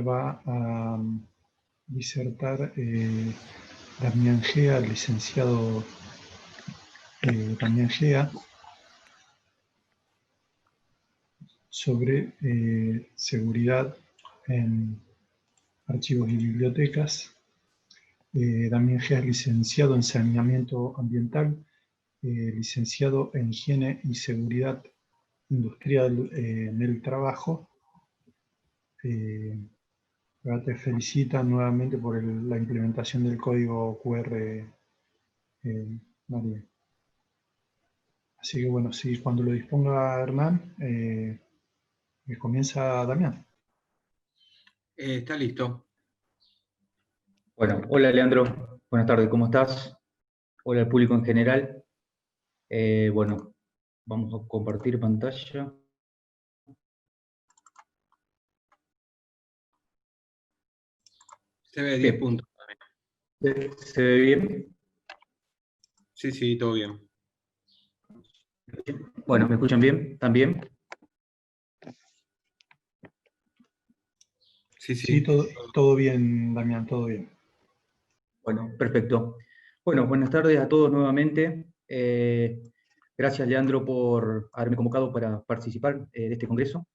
va a disertar Damián Gea, el licenciado Damián Gea, sobre seguridad en archivos y bibliotecas. Damián Gea es licenciado en saneamiento ambiental, licenciado en higiene y seguridad industrial en el trabajo. Te felicitan nuevamente por la implementación del código QR, María. Así que bueno, sí, cuando lo disponga Hernán, comienza Damián. Está listo. Bueno, hola Leandro, buenas tardes, ¿cómo estás? Hola al público en general. Bueno, vamos a compartir pantalla. Se ve 10 puntos también. ¿Se ve bien? Sí, todo bien. Bueno, ¿me escuchan bien? ¿También? Sí, todo bien, Damián, todo bien. Bueno, perfecto. Bueno, buenas tardes a todos nuevamente. Gracias, Leandro, por haberme convocado para participar de este congreso.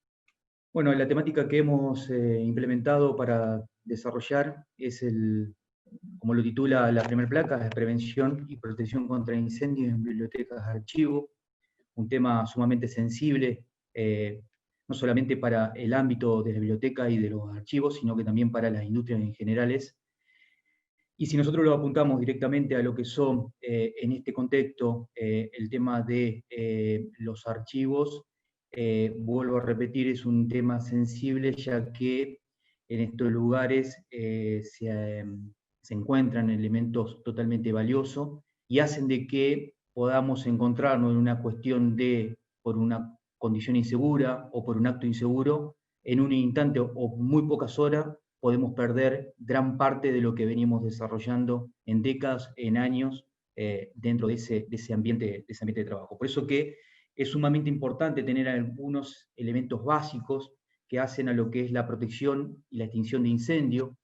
Bueno, la temática que hemos implementado para desarrollar es como lo titula la primera placa, es prevención y protección contra incendios en bibliotecas, archivos, un tema sumamente sensible, no solamente para el ámbito de la biblioteca y de los archivos, sino que también para las industrias en generales. Y si nosotros lo apuntamos directamente a lo que son, en este contexto, el tema de los archivos, vuelvo a repetir, es un tema sensible, ya que en estos lugares se encuentran elementos totalmente valiosos y hacen de que podamos encontrarnos en una cuestión por una condición insegura o por un acto inseguro, en un instante o muy pocas horas, podemos perder gran parte de lo que venimos desarrollando en décadas, en años, dentro de ese ambiente de trabajo. Por eso que es sumamente importante tener algunos elementos básicos que hacen a lo que es la protección y la extinción de incendio,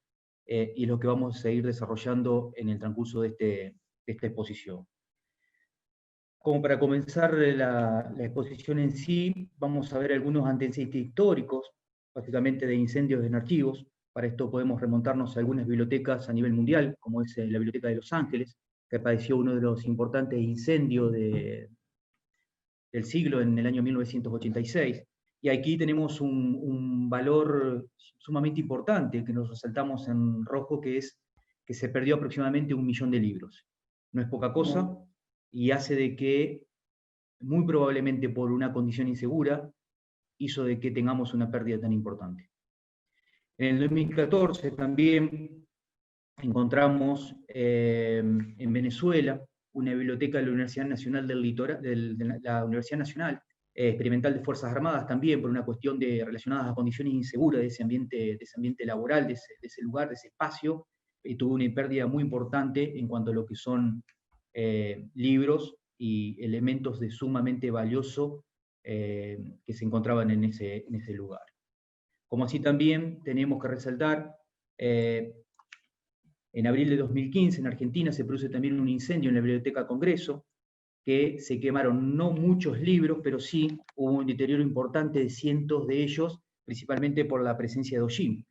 y lo que vamos a seguir desarrollando en el transcurso de esta exposición. Como para comenzar la exposición en sí, vamos a ver algunos antecedentes históricos, básicamente de incendios en archivos. Para esto podemos remontarnos a algunas bibliotecas a nivel mundial, como es la Biblioteca de Los Ángeles, que padeció uno de los importantes incendios del siglo en el año 1986. Y aquí tenemos un valor sumamente importante que nos resaltamos en rojo, que es que se perdió aproximadamente 1 millón de libros. No es poca cosa, y hace de que, muy probablemente por una condición insegura, hizo de que tengamos una pérdida tan importante. En el 2014 también encontramos en Venezuela una biblioteca de la Universidad Nacional del Litoral, de la Universidad Nacional Experimental de Fuerzas Armadas, también por una cuestión relacionada a condiciones inseguras de ese ambiente laboral, de ese lugar, de ese espacio, y tuvo una pérdida muy importante en cuanto a lo que son libros y elementos de sumamente valioso que se encontraban en ese lugar. Como así también tenemos que resaltar, en abril de 2015 en Argentina se produce también un incendio en la Biblioteca Congreso, que se quemaron no muchos libros, pero sí hubo un deterioro importante de cientos de ellos, principalmente por la presencia de hollín,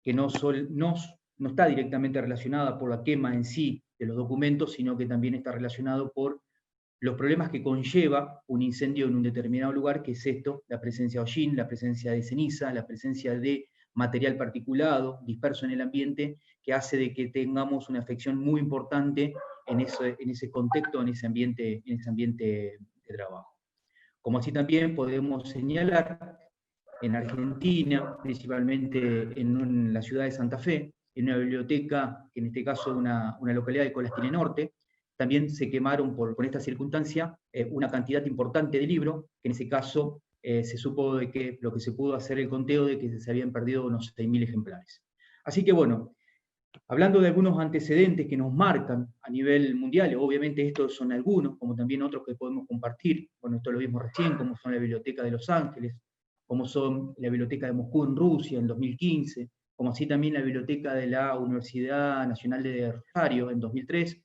que no está directamente relacionada por la quema en sí de los documentos, sino que también está relacionado por los problemas que conlleva un incendio en un determinado lugar, que es esto, la presencia de hollín, la presencia de ceniza, la presencia de material particulado, disperso en el ambiente, que hace de que tengamos una afección muy importante en ese contexto, en ese ambiente de trabajo. Como así también podemos señalar en Argentina, principalmente en la ciudad de Santa Fe, en una biblioteca, en este caso una localidad de Colastiné Norte, también se quemaron con esta circunstancia una cantidad importante de libros, que en ese caso se supo de que lo que se pudo hacer el conteo de que se habían perdido unos 6.000 ejemplares. Así que bueno, hablando de algunos antecedentes que nos marcan a nivel mundial, obviamente estos son algunos, como también otros que podemos compartir, bueno, esto lo vimos recién, como son la Biblioteca de Los Ángeles, como son la Biblioteca de Moscú en Rusia en 2015, como así también la biblioteca de la Universidad Nacional de Rosario en 2003,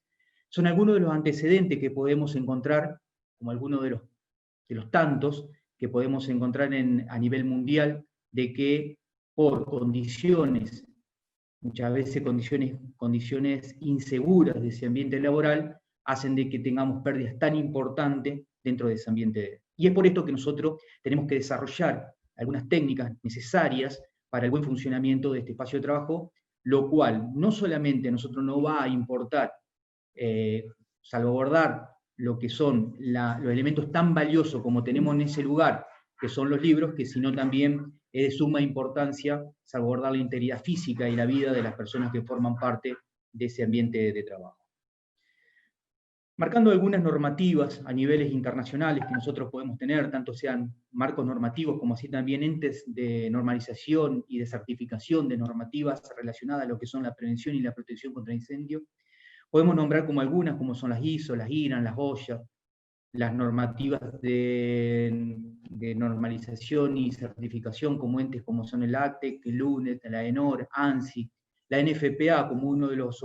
son algunos de los antecedentes que podemos encontrar, como algunos de los tantos que podemos encontrar a nivel mundial, de que por condiciones, muchas veces condiciones inseguras de ese ambiente laboral, hacen de que tengamos pérdidas tan importantes dentro de ese ambiente. Y es por esto que nosotros tenemos que desarrollar algunas técnicas necesarias para el buen funcionamiento de este espacio de trabajo, lo cual no solamente a nosotros no va a importar salvaguardar lo que son los elementos tan valiosos como tenemos en ese lugar, que son los libros, que sino también es de suma importancia salvaguardar la integridad física y la vida de las personas que forman parte de ese ambiente de trabajo. Marcando algunas normativas a niveles internacionales que nosotros podemos tener, tanto sean marcos normativos como así también entes de normalización y de certificación de normativas relacionadas a lo que son la prevención y la protección contra incendios, podemos nombrar como algunas, como son las ISO, las IRAN, las OSHA, las normativas de normalización y certificación como entes como son el ACTEC, el UNED, la ENOR, ANSI, la NFPA como uno de los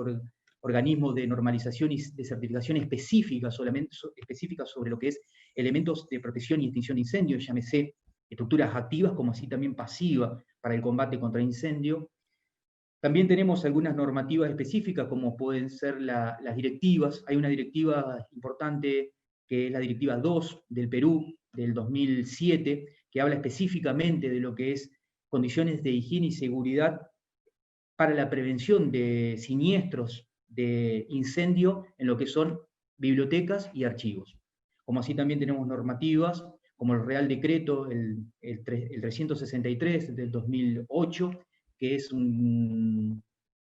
organismos de normalización y de certificación específica sobre lo que es elementos de protección y extinción de incendios, llámese estructuras activas como así también pasivas para el combate contra incendio. También tenemos algunas normativas específicas como pueden ser las directivas. Hay una directiva importante que es la Directiva 2 del Perú del 2007, que habla específicamente de lo que es condiciones de higiene y seguridad para la prevención de siniestros de incendio en lo que son bibliotecas y archivos. Como así también tenemos normativas como el Real Decreto, el 363 del 2008, que es un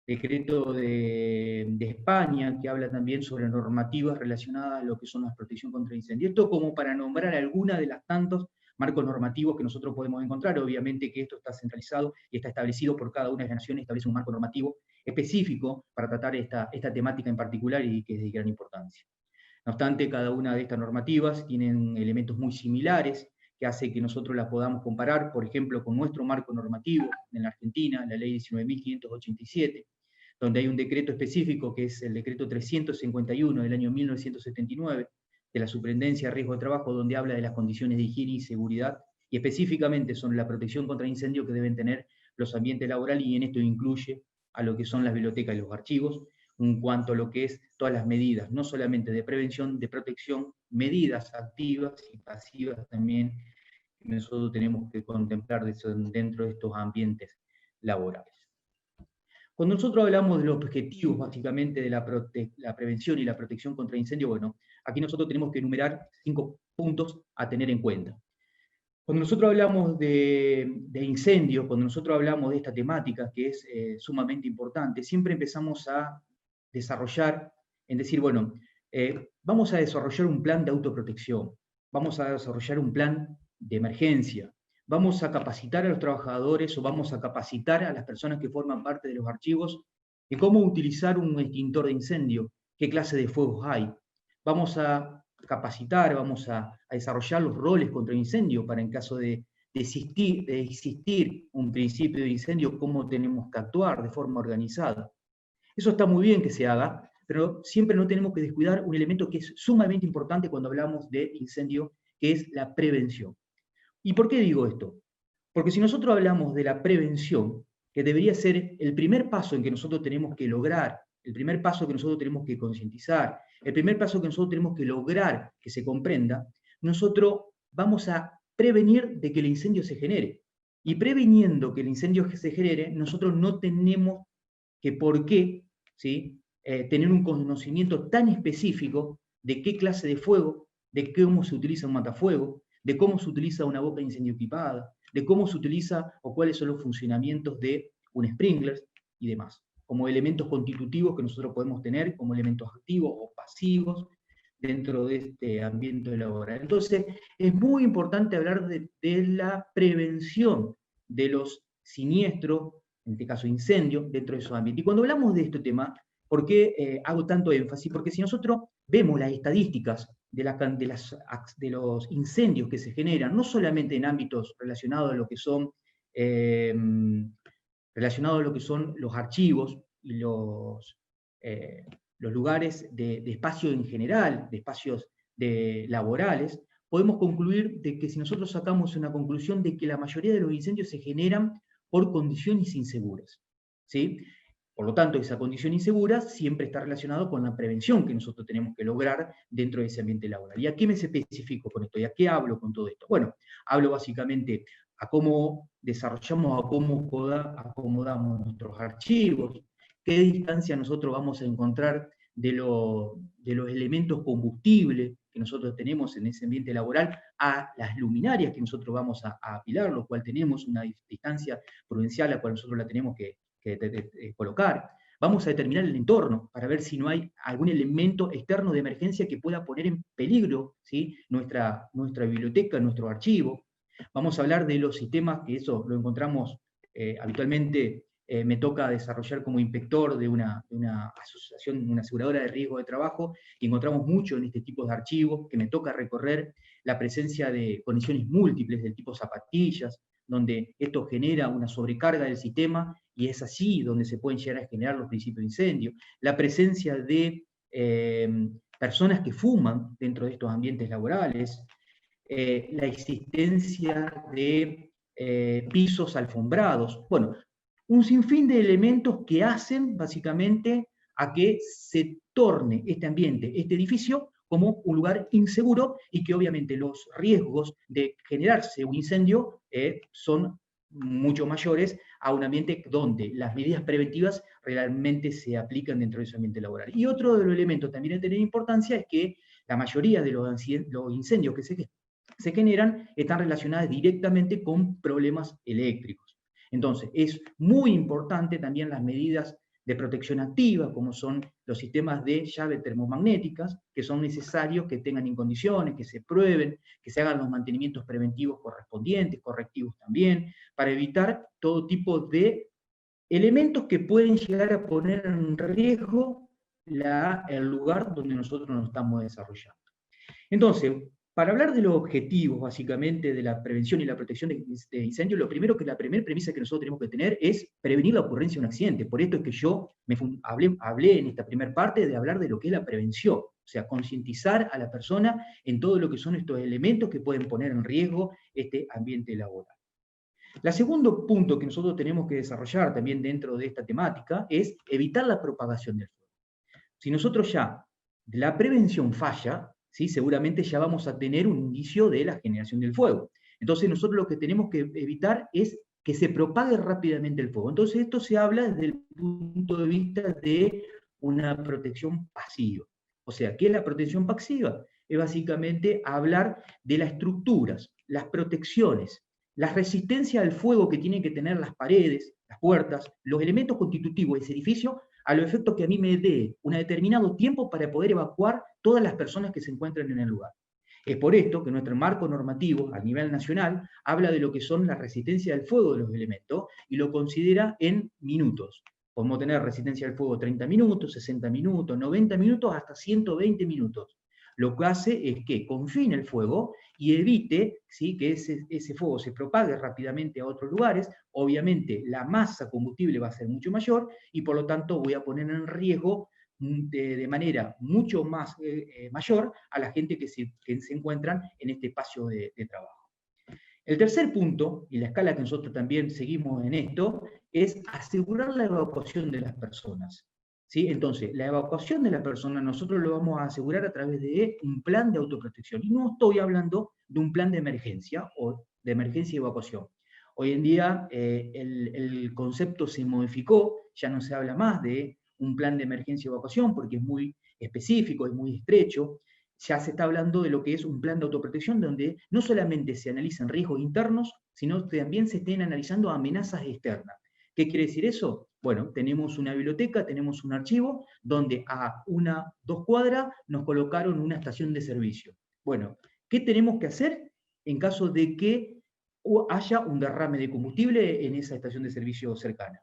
decreto de España que habla también sobre normativas relacionadas a lo que son la protección contra incendios. Esto como para nombrar alguna de las tantos marcos normativos que nosotros podemos encontrar. Obviamente que esto está centralizado y está establecido por cada una de las naciones, establece un marco normativo específico para tratar esta temática en particular y que es de gran importancia. No obstante, cada una de estas normativas tienen elementos muy similares que hace que nosotros las podamos comparar, por ejemplo, con nuestro marco normativo en la Argentina, la Ley 19.587, donde hay un decreto específico que es el decreto 351 del año 1979, de la Superintendencia de Riesgo de Trabajo, donde habla de las condiciones de higiene y seguridad, y específicamente sobre la protección contra incendio que deben tener los ambientes laborales, y en esto incluye a lo que son las bibliotecas y los archivos, en cuanto a lo que es todas las medidas, no solamente de prevención, de protección, medidas activas y pasivas también que nosotros tenemos que contemplar dentro de estos ambientes laborales. Cuando nosotros hablamos de los objetivos básicamente de la prevención y la protección contra incendio, bueno, aquí nosotros tenemos que enumerar 5 puntos a tener en cuenta. Cuando nosotros hablamos de incendios, cuando nosotros hablamos de esta temática que es sumamente importante, siempre empezamos a desarrollar, en decir, bueno, vamos a desarrollar un plan de autoprotección, vamos a desarrollar un plan de emergencia, vamos a capacitar a los trabajadores o vamos a capacitar a las personas que forman parte de los archivos de cómo utilizar un extintor de incendio, qué clase de fuegos hay. Vamos a capacitar, vamos a desarrollar los roles contra incendio para en caso de existir un principio de incendio, cómo tenemos que actuar de forma organizada. Eso está muy bien que se haga, pero siempre no tenemos que descuidar un elemento que es sumamente importante cuando hablamos de incendio, que es la prevención. ¿Y por qué digo esto? Porque si nosotros hablamos de la prevención, que debería ser el primer paso en que nosotros tenemos que lograr, el primer paso que nosotros tenemos que concientizar, el primer paso que nosotros tenemos que lograr que se comprenda, nosotros vamos a prevenir de que el incendio se genere. Y previniendo que el incendio se genere, nosotros no tenemos que por qué, ¿sí? Tener un conocimiento tan específico de qué clase de fuego, de cómo se utiliza un matafuego, de cómo se utiliza una boca de incendio equipada, de cómo se utiliza o cuáles son los funcionamientos de un sprinkler y demás, como elementos constitutivos que nosotros podemos tener como elementos activos o pasivos dentro de este ambiente laboral. Entonces, es muy importante hablar de la prevención de los siniestros, en este caso incendios, dentro de esos ambientes. Y cuando hablamos de este tema, ¿por qué hago tanto énfasis? Porque si nosotros vemos las estadísticas de los incendios que se generan, no solamente en ámbitos relacionados a lo que son relacionado a lo que son los archivos y los lugares de espacio en general, de espacios laborales, podemos concluir de que si nosotros sacamos una conclusión de que la mayoría de los incendios se generan por condiciones inseguras, ¿sí? Por lo tanto, esa condición insegura siempre está relacionada con la prevención que nosotros tenemos que lograr dentro de ese ambiente laboral. ¿Y a qué me especifico con esto? ¿Y a qué hablo con todo esto? Bueno, hablo básicamente a cómo desarrollamos, a cómo acomodamos nuestros archivos, qué distancia nosotros vamos a encontrar de los elementos combustibles que nosotros tenemos en ese ambiente laboral a las luminarias que nosotros vamos a apilar, lo cual tenemos una distancia prudencial a la cual nosotros la tenemos que colocar. Vamos a determinar el entorno para ver si no hay algún elemento externo de emergencia que pueda poner en peligro, ¿sí?, nuestra biblioteca, nuestro archivo. Vamos a hablar de los sistemas, que eso lo encontramos habitualmente, me toca desarrollar como inspector de una asociación, una aseguradora de riesgo de trabajo, y encontramos mucho en este tipo de archivos, que me toca recorrer la presencia de condiciones múltiples del tipo zapatillas, donde esto genera una sobrecarga del sistema, y es así donde se pueden llegar a generar los principios de incendio. La presencia de personas que fuman dentro de estos ambientes laborales, la existencia de pisos alfombrados, bueno, un sinfín de elementos que hacen básicamente a que se torne este ambiente, este edificio, como un lugar inseguro, y que obviamente los riesgos de generarse un incendio son mucho mayores a un ambiente donde las medidas preventivas realmente se aplican dentro de ese ambiente laboral. Y otro de los elementos también de tener importancia es que la mayoría de los incendios que se generan están relacionados directamente con problemas eléctricos. Entonces, es muy importante también las medidas de protección activa, como son los sistemas de llave termomagnéticas, que son necesarios que tengan en condiciones, que se prueben, que se hagan los mantenimientos preventivos correspondientes, correctivos también, para evitar todo tipo de elementos que pueden llegar a poner en riesgo el lugar donde nosotros nos estamos desarrollando. Entonces, para hablar de los objetivos, básicamente, de la prevención y la protección de incendios, la primera premisa que nosotros tenemos que tener es prevenir la ocurrencia de un accidente. Por esto es que yo hablé en esta primera parte de hablar de lo que es la prevención, o sea, concientizar a la persona en todo lo que son estos elementos que pueden poner en riesgo este ambiente laboral. El segundo punto que nosotros tenemos que desarrollar también dentro de esta temática es evitar la propagación del fuego. Si nosotros ya la prevención falla, ¿sí?, seguramente ya vamos a tener un indicio de la generación del fuego. Entonces nosotros lo que tenemos que evitar es que se propague rápidamente el fuego. Entonces esto se habla desde el punto de vista de una protección pasiva. O sea, ¿qué es la protección pasiva? Es básicamente hablar de las estructuras, las protecciones, la resistencia al fuego que tienen que tener las paredes, las puertas, los elementos constitutivos de ese edificio, a los efectos que a mí me dé un determinado tiempo para poder evacuar todas las personas que se encuentran en el lugar. Es por esto que nuestro marco normativo a nivel nacional habla de lo que son la resistencia al fuego de los elementos y lo considera en minutos. Podemos tener resistencia al fuego 30 minutos, 60 minutos, 90 minutos, hasta 120 minutos. Lo que hace es que confine el fuego y evite, ¿sí?, que ese fuego se propague rápidamente a otros lugares. Obviamente la masa combustible va a ser mucho mayor y por lo tanto voy a poner en riesgo de manera mucho más mayor a la gente que se encuentran en este espacio de trabajo. El tercer punto, y la escala que nosotros también seguimos en esto, es asegurar la evacuación de las personas. ¿Sí? Entonces, la evacuación de la persona nosotros lo vamos a asegurar a través de un plan de autoprotección. Y no estoy hablando de un plan de emergencia o de emergencia y evacuación. Hoy en día el concepto se modificó, ya no se habla más de un plan de emergencia y evacuación porque es muy específico, es muy estrecho. Ya se está hablando de lo que es un plan de autoprotección donde no solamente se analizan riesgos internos, sino que también se estén analizando amenazas externas. ¿Qué quiere decir eso? Bueno, tenemos una biblioteca, tenemos un archivo, donde a 2 cuadras nos colocaron una estación de servicio. Bueno, ¿qué tenemos que hacer en caso de que haya un derrame de combustible en esa estación de servicio cercana?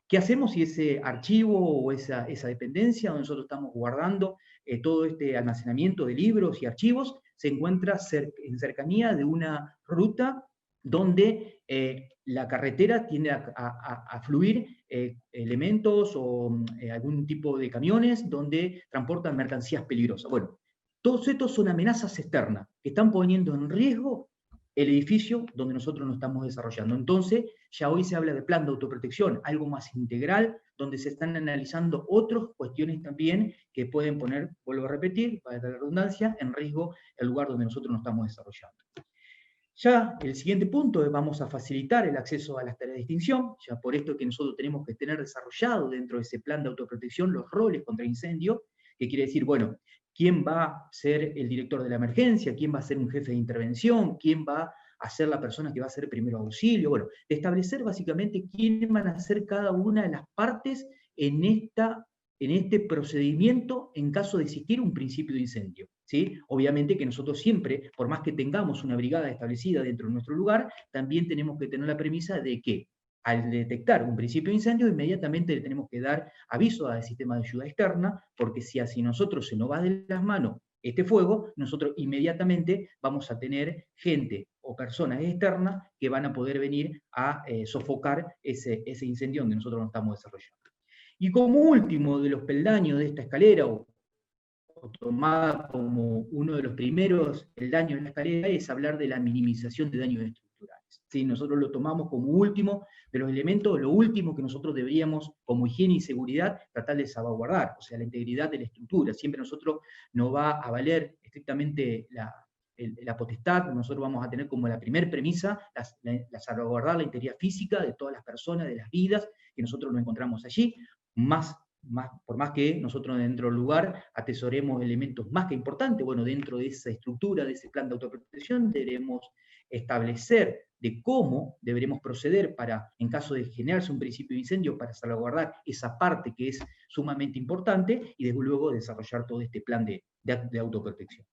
¿Qué hacemos si ese archivo o esa dependencia donde nosotros estamos guardando todo este almacenamiento de libros y archivos se encuentra en cercanía de una ruta donde la carretera tiende a fluir elementos o algún tipo de camiones donde transportan mercancías peligrosas. Bueno, todos estos son amenazas externas que están poniendo en riesgo el edificio donde nosotros nos estamos desarrollando. Entonces, ya hoy se habla de plan de autoprotección, algo más integral, donde se están analizando otras cuestiones también que pueden poner, vuelvo a repetir, para la redundancia, en riesgo el lugar donde nosotros nos estamos desarrollando. Ya el siguiente punto es vamos a facilitar el acceso a las tareas de extinción, ya por esto que nosotros tenemos que tener desarrollado dentro de ese plan de autoprotección los roles contra incendio, que quiere decir, bueno, quién va a ser el director de la emergencia, quién va a ser un jefe de intervención, quién va a ser la persona que va a hacer primero auxilio, bueno, establecer básicamente quiénes van a ser cada una de las partes en este procedimiento en caso de existir un principio de incendio. ¿Sí? Obviamente que nosotros siempre, por más que tengamos una brigada establecida dentro de nuestro lugar, también tenemos que tener la premisa de que al detectar un principio de incendio, inmediatamente le tenemos que dar aviso al sistema de ayuda externa, porque si así nosotros se nos va de las manos este fuego, nosotros inmediatamente vamos a tener gente o personas externas que van a poder venir a sofocar ese incendio donde nosotros nos estamos desarrollando. Y como último de los peldaños de esta escalera, o tomada como uno de los primeros peldaños de la escalera, es hablar de la minimización de daños estructurales. ¿Sí? Nosotros lo tomamos como último de los elementos, lo último que nosotros deberíamos, como higiene y seguridad, tratar de salvaguardar, o sea, la integridad de la estructura. Siempre nosotros nos va a valer estrictamente la potestad, nosotros vamos a tener como la primer premisa la salvaguardar la integridad física de todas las personas, de las vidas que nosotros nos encontramos allí, por más que nosotros dentro del lugar atesoremos elementos más que importantes, bueno, dentro de esa estructura, de ese plan de autoprotección, debemos establecer de cómo deberemos proceder para, en caso de generarse un principio de incendio, para salvaguardar esa parte que es sumamente importante y desde luego desarrollar todo este plan de autoprotección.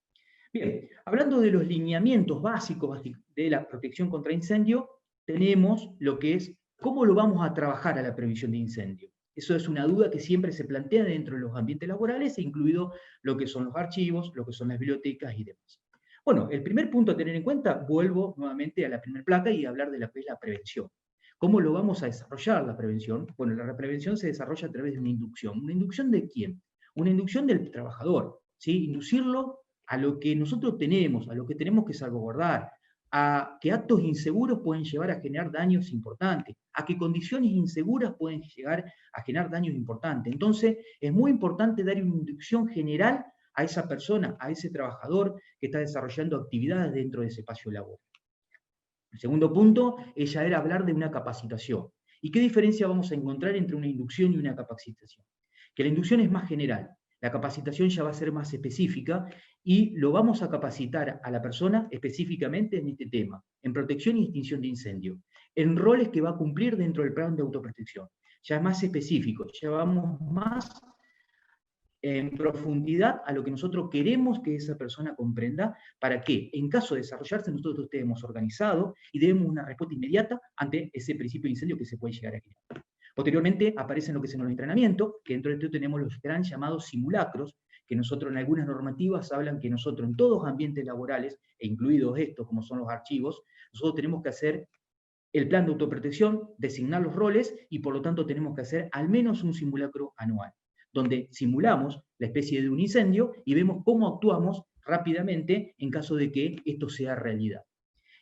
Bien, hablando de los lineamientos básicos de la protección contra incendio, tenemos lo que es cómo lo vamos a trabajar a la previsión de incendio. Eso es una duda que siempre se plantea dentro de los ambientes laborales, incluido lo que son los archivos, lo que son las bibliotecas y demás. Bueno, el primer punto a tener en cuenta, vuelvo nuevamente a la primera placa y hablar de la prevención. ¿Cómo lo vamos a desarrollar la prevención? Bueno, la prevención se desarrolla a través de una inducción. ¿Una inducción de quién? Una inducción del trabajador, ¿sí? Inducirlo a lo que nosotros tenemos, a lo que tenemos que salvaguardar, a que actos inseguros pueden llevar a generar daños importantes, a que condiciones inseguras pueden llegar a generar daños importantes. Entonces, es muy importante dar una inducción general a esa persona, a ese trabajador que está desarrollando actividades dentro de ese espacio laboral. El segundo punto ya era hablar de una capacitación. ¿Y qué diferencia vamos a encontrar entre una inducción y una capacitación? Que la inducción es más general, la capacitación ya va a ser más específica y lo vamos a capacitar a la persona específicamente en este tema, en protección y extinción de incendio, en roles que va a cumplir dentro del plan de autoprotección. Ya es más específico, ya vamos más en profundidad a lo que nosotros queremos que esa persona comprenda, para que en caso de desarrollarse nosotros estemos organizados y demos una respuesta inmediata ante ese principio de incendio que se puede llegar a crear. Posteriormente aparecen lo que son los entrenamientos, que dentro de esto tenemos los gran llamados simulacros, que nosotros en algunas normativas hablan que nosotros en todos los ambientes laborales, e incluidos estos como son los archivos, nosotros tenemos que hacer el plan de autoprotección, designar los roles y por lo tanto tenemos que hacer al menos un simulacro anual, donde simulamos la especie de un incendio y vemos cómo actuamos rápidamente en caso de que esto sea realidad.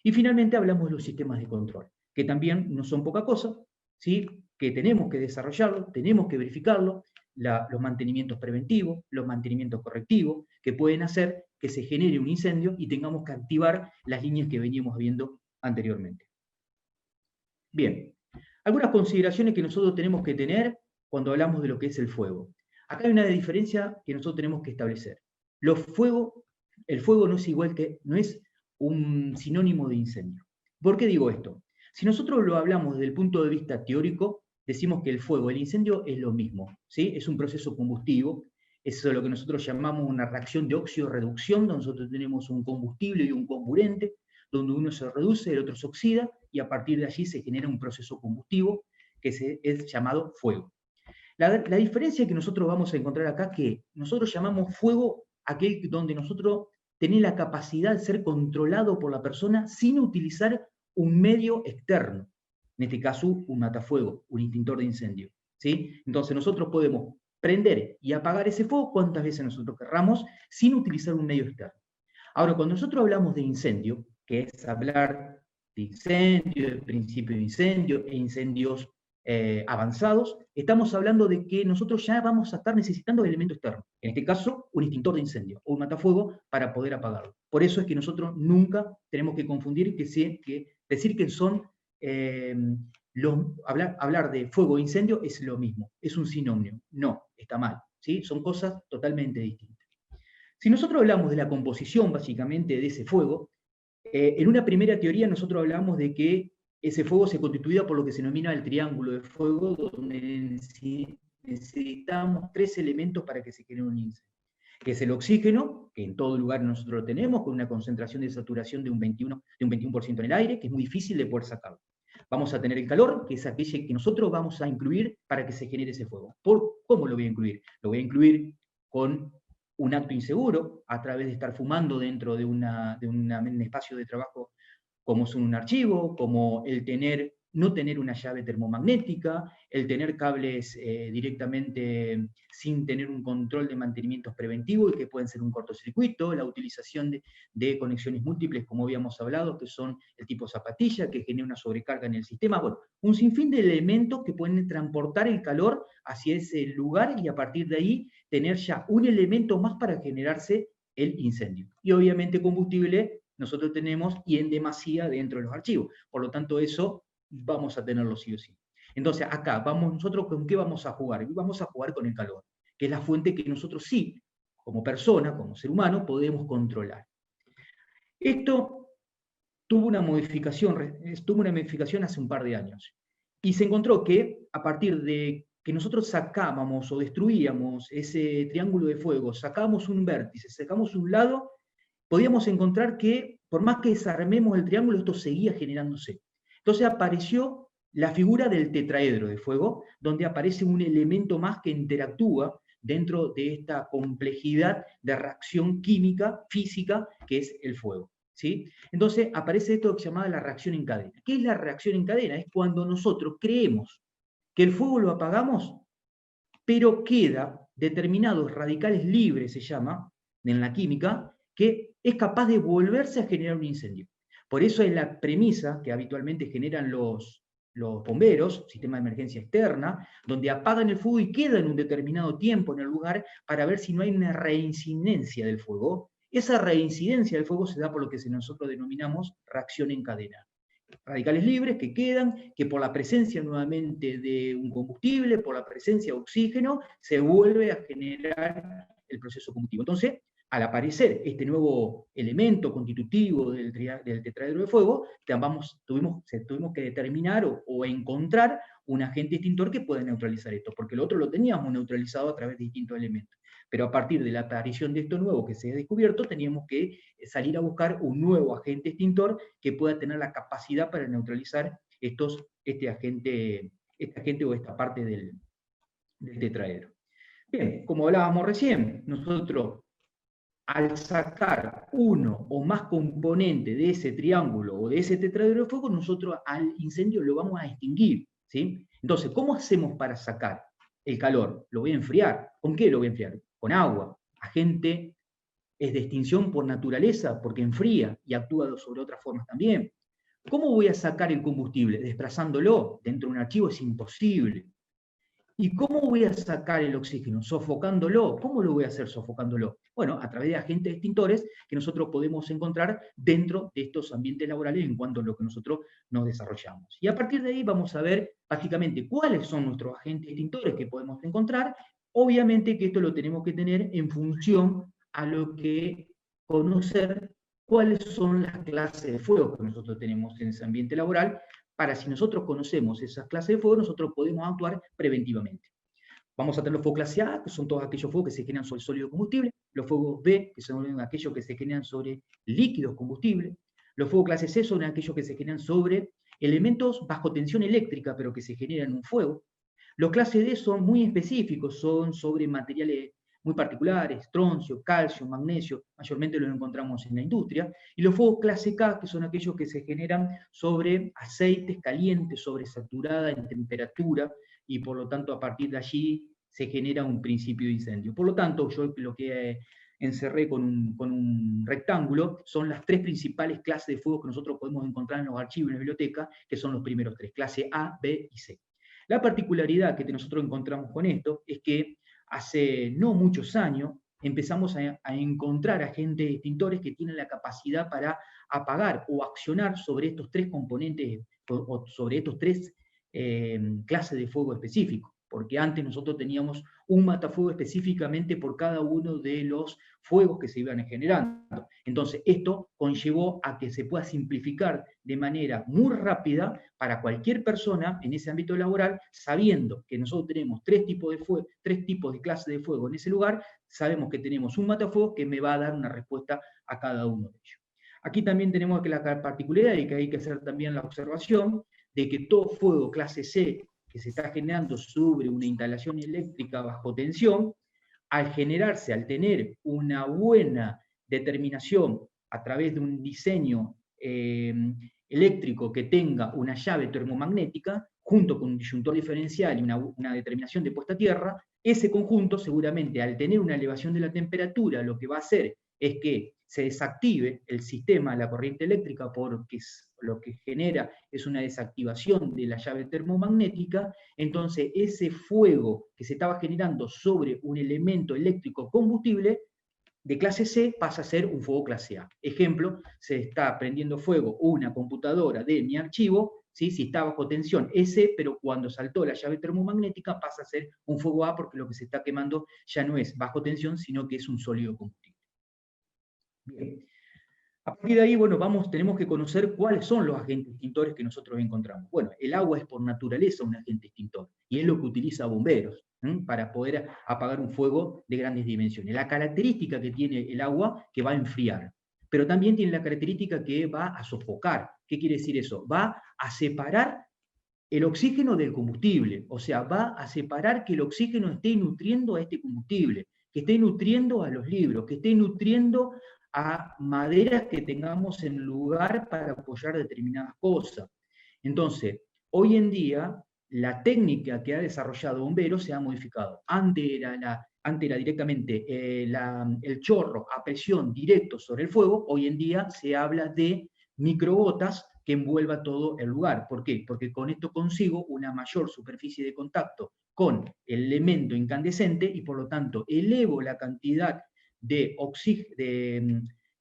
Y finalmente hablamos de los sistemas de control, que también no son poca cosa, ¿sí? Que tenemos que desarrollarlo, tenemos que verificarlo, los mantenimientos preventivos, los mantenimientos correctivos, que pueden hacer que se genere un incendio y tengamos que activar las líneas que veníamos viendo anteriormente. Bien, algunas consideraciones que nosotros tenemos que tener cuando hablamos de lo que es el fuego. Acá hay una diferencia que nosotros tenemos que establecer. El fuego no es igual no es un sinónimo de incendio. ¿Por qué digo esto? Si nosotros lo hablamos desde el punto de vista teórico, decimos que el fuego, el incendio es lo mismo, ¿sí? Es un proceso combustivo, eso es lo que nosotros llamamos una reacción de óxido-reducción, donde nosotros tenemos un combustible y un comburente, donde uno se reduce, el otro se oxida, y a partir de allí se genera un proceso combustivo que es llamado fuego. La diferencia que nosotros vamos a encontrar acá es que nosotros llamamos fuego aquel donde nosotros tenemos la capacidad de ser controlado por la persona sin utilizar un medio externo, en este caso un matafuego, un extintor de incendio, ¿sí? Entonces nosotros podemos prender y apagar ese fuego cuantas veces nosotros querramos sin utilizar un medio externo. Ahora, cuando nosotros hablamos de incendio, que es hablar de incendio, de principio de incendio e incendios avanzados, estamos hablando de que nosotros ya vamos a estar necesitando el elemento externo, en este caso un extintor de incendio o un matafuego para poder apagarlo. Por eso es que nosotros nunca tenemos que confundir decir que son hablar de fuego e incendio es lo mismo, es un sinónimo. No, está mal, ¿sí? Son cosas totalmente distintas. Si nosotros hablamos de la composición, básicamente, de ese fuego, en una primera teoría nosotros hablamos de que ese fuego se constituía por lo que se denomina el triángulo de fuego, donde necesitamos 3 elementos para que se genere un incendio, que es el oxígeno, que en todo lugar nosotros lo tenemos, con una concentración de saturación de un 21% en el aire, que es muy difícil de poder sacarlo. Vamos a tener el calor, que es aquello que nosotros vamos a incluir para que se genere ese fuego. ¿Cómo lo voy a incluir? Lo voy a incluir con un acto inseguro, a través de estar fumando dentro de un espacio de trabajo como es un archivo, como el no tener una llave termomagnética, el tener cables directamente sin tener un control de mantenimientos preventivos y que pueden ser un cortocircuito, la utilización de conexiones múltiples, como habíamos hablado, que son el tipo zapatilla, que genera una sobrecarga en el sistema. Bueno, un sinfín de elementos que pueden transportar el calor hacia ese lugar y a partir de ahí tener ya un elemento más para generarse el incendio. Y obviamente combustible nosotros tenemos y en demasía dentro de los archivos. Por lo tanto, eso vamos a tenerlo sí o sí. Entonces, acá, nosotros ¿con qué vamos a jugar? Vamos a jugar con el calor, que es la fuente que nosotros sí, como persona, como ser humano, podemos controlar. Esto tuvo una modificación hace un par de años. Y se encontró que a partir de que nosotros sacábamos o destruíamos ese triángulo de fuego, sacábamos un vértice, sacamos un lado, podíamos encontrar que por más que desarmemos el triángulo, esto seguía generándose. Entonces apareció la figura del tetraedro de fuego, donde aparece un elemento más que interactúa dentro de esta complejidad de reacción química, física, que es el fuego, ¿sí? Entonces aparece esto que se llama la reacción en cadena. ¿Qué es la reacción en cadena? Es cuando nosotros creemos que el fuego lo apagamos, pero queda determinados radicales libres, se llama, en la química, que es capaz de volverse a generar un incendio. Por eso es la premisa que habitualmente generan los bomberos, sistema de emergencia externa, donde apagan el fuego y quedan un determinado tiempo en el lugar para ver si no hay una reincidencia del fuego. Esa reincidencia del fuego se da por lo que nosotros denominamos reacción en cadena. Radicales libres que quedan, que por la presencia nuevamente de un combustible, por la presencia de oxígeno, se vuelve a generar el proceso combutivo. Entonces, al aparecer este nuevo elemento constitutivo del tetraedro de fuego, tuvimos que determinar o encontrar un agente extintor que pueda neutralizar esto, porque el otro lo teníamos neutralizado a través de distintos elementos. Pero a partir de la aparición de esto nuevo que se ha descubierto, teníamos que salir a buscar un nuevo agente extintor que pueda tener la capacidad para neutralizar este agente o esta parte del tetraedro. Bien, como hablábamos recién, nosotros al sacar uno o más componentes de ese triángulo o de ese tetraedro de fuego, nosotros al incendio lo vamos a extinguir, ¿sí? Entonces, ¿cómo hacemos para sacar el calor? Lo voy a enfriar. ¿Con qué lo voy a enfriar? Con agua. Agente es de extinción por naturaleza, porque enfría y actúa sobre otras formas también. ¿Cómo voy a sacar el combustible? Desplazándolo. Dentro de un archivo es imposible. ¿Y cómo voy a sacar el oxígeno? Sofocándolo. ¿Cómo lo voy a hacer sofocándolo? Bueno, a través de agentes extintores que nosotros podemos encontrar dentro de estos ambientes laborales en cuanto a lo que nosotros nos desarrollamos. Y a partir de ahí vamos a ver básicamente cuáles son nuestros agentes extintores que podemos encontrar. Obviamente que esto lo tenemos que tener en función a lo que conocer cuáles son las clases de fuego que nosotros tenemos en ese ambiente laboral, para si nosotros conocemos esas clases de fuego, nosotros podemos actuar preventivamente. Vamos a tener los fuegos clase A, que son todos aquellos fuegos que se generan sobre sólido combustible, los fuegos B, que son aquellos que se generan sobre líquidos combustibles, los fuegos clase C son aquellos que se generan sobre elementos bajo tensión eléctrica, pero que se generan en un fuego. Los clase D son muy específicos, son sobre materiales muy particulares, estroncio, calcio, magnesio, mayormente los encontramos en la industria, y los fuegos clase K, que son aquellos que se generan sobre aceites calientes, sobresaturada en temperatura, y por lo tanto a partir de allí se genera un principio de incendio. Por lo tanto, yo lo que encerré con un rectángulo son las tres principales clases de fuego que nosotros podemos encontrar en los archivos, en la biblioteca, que son los primeros tres, clase A, B y C. La particularidad que nosotros encontramos con esto es que hace no muchos años empezamos a encontrar agentes extintores que tienen la capacidad para apagar o accionar sobre estos tres componentes o sobre estos tres clases de fuego específicos, porque antes nosotros teníamos un matafuego específicamente por cada uno de los fuegos que se iban generando. Entonces, esto conllevó a que se pueda simplificar de manera muy rápida para cualquier persona en ese ámbito laboral, sabiendo que nosotros tenemos tres tipos de clases de fuego en ese lugar, sabemos que tenemos un matafuego que me va a dar una respuesta a cada uno de ellos. Aquí también tenemos la particularidad y que hay que hacer también la observación de que todo fuego clase C que se está generando sobre una instalación eléctrica bajo tensión, al generarse, al tener una buena determinación a través de un diseño eléctrico que tenga una llave termomagnética, junto con un disyuntor diferencial y una determinación de puesta a tierra, ese conjunto seguramente al tener una elevación de la temperatura lo que va a hacer es que se desactive el sistema, la corriente eléctrica, porque lo que genera es una desactivación de la llave termomagnética. Entonces ese fuego que se estaba generando sobre un elemento eléctrico combustible de clase C pasa a ser un fuego clase A. Ejemplo, se está prendiendo fuego una computadora de mi archivo, ¿sí? Si está bajo tensión S, pero cuando saltó la llave termomagnética pasa a ser un fuego A porque lo que se está quemando ya no es bajo tensión, sino que es un sólido combustible. Bien. A partir de ahí, bueno, tenemos que conocer cuáles son los agentes extintores que nosotros encontramos. Bueno, el agua es por naturaleza un agente extintor, y es lo que utiliza bomberos para poder apagar un fuego de grandes dimensiones. La característica que tiene el agua, que va a enfriar, pero también tiene la característica que va a sofocar. ¿Qué quiere decir eso? Va a separar el oxígeno del combustible, o sea, va a separar que el oxígeno esté nutriendo a este combustible, que esté nutriendo a los libros, que esté nutriendo a maderas que tengamos en lugar para apoyar determinadas cosas. Entonces, hoy en día, la técnica que ha desarrollado Bomberos se ha modificado. Antes era directamente el chorro a presión directo sobre el fuego, hoy en día se habla de microgotas que envuelva todo el lugar. ¿Por qué? Porque con esto consigo una mayor superficie de contacto con el elemento incandescente y por lo tanto elevo la cantidad de